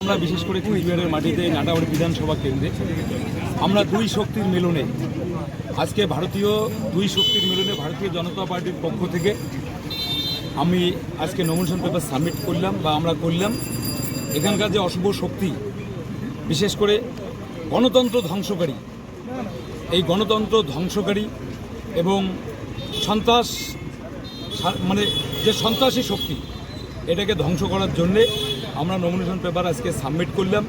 আমরা বিশেষ করে কুচবিহারের মাটিতে নাটাবাড়ি বিধানসভা কেন্দ্রে আমরা দুই শক্তির মিলনে আজকে ভারতীয় ভারতীয় জনতা পার্টির পক্ষ থেকে আমি আজকে নমিনেশন পেপার সাবমিট করলাম বা আমরা করলাম। এখানকার যে অশুভ শক্তি, বিশেষ করে গণতন্ত্র ধ্বংসকারী, এই গণতন্ত্র ধ্বংসকারী এবং সন্ত্রাস যে সন্ত্রাসী শক্তি, এটাকে ধ্বংস করার জন্যে আমরা নমিনেশন পেপার আজকে সাবমিট করলাম,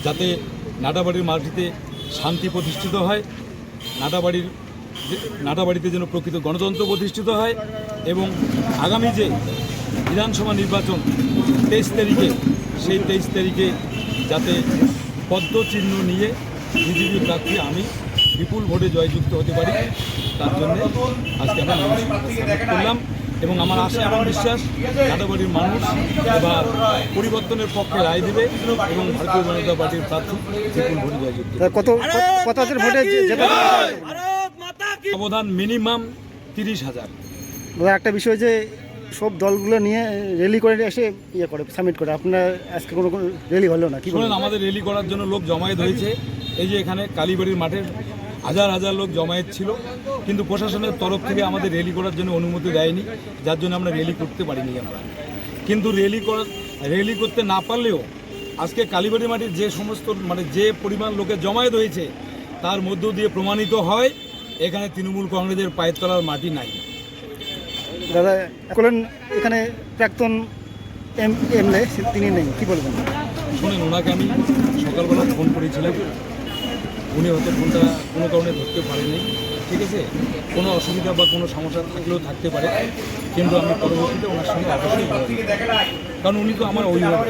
যাতে নাটাবাড়ির মাটিতে শান্তি প্রতিষ্ঠিত হয়, নাটাবাড়িতে যেন প্রকৃত গণতন্ত্র প্রতিষ্ঠিত হয় এবং আগামী যে বিধানসভা নির্বাচন 23 তারিখে, সেই 23 তারিখে যাতে পদ্মচিহ্ন নিয়ে বিজেপি প্রার্থী আমি বিপুল ভোটে জয়যুক্ত হতে পারি, তার জন্য আজকে আমরা নমিনেশন সাবমিট করলাম। এবং আমার আশা এবং বিশ্বাস নাটাবাড়ির মানুষ এবার পরিবর্তনের পক্ষে রায় দেবে এবং ভারতীয় জনতা পার্টির প্রার্থী বিপুল ভোটে জয়যুক্ত। অবদান মিনিমাম 30,000। একটা বিষয় যে সব দলগুলো নিয়ে র্যালি করে এসে সাবমিট করে, আপনার আজকে কোনো র্যালি হলো না? কি বলেন? আমাদের র্যালি করার জন্য লোক জমায়েত হয়েছে। এই যে এখানে কালীবাড়ির মাঠে হাজার হাজার লোক জমায়েত ছিল, কিন্তু প্রশাসনের তরফ থেকে আমাদের র্যালি করার জন্য অনুমতি দেয়নি, যার জন্য আমরা র্যালি করতে পারিনি। আমরা কিন্তু র্যালি করতে না পারলেও আজকে কালীবাড়ি মাটির যে সমস্ত যে পরিমাণ লোকের জমায়েত হয়েছে, তার মধ্য দিয়ে প্রমাণিত হয় এখানে তৃণমূল কংগ্রেসের পায়ের তলার মাটি নাই। দাদা বলেন, এখানে প্রাক্তন এমএলএ তিনি নেই, কি বলবেন? শুনেন, ওনাকে আমি সকালবেলা ফোন করেছিলাম, উনি হয়তো ফোনটা কোনো কারণে ধরতে পারেনি, ঠিক আছে, কোনো অসুবিধা বা কোনো সমস্যা থাকলেও থাকতে পারে, কিন্তু আমি পরবর্তীতে ওনার সঙ্গে অবশ্যই, কারণ উনি তো আমার অভিভাবক।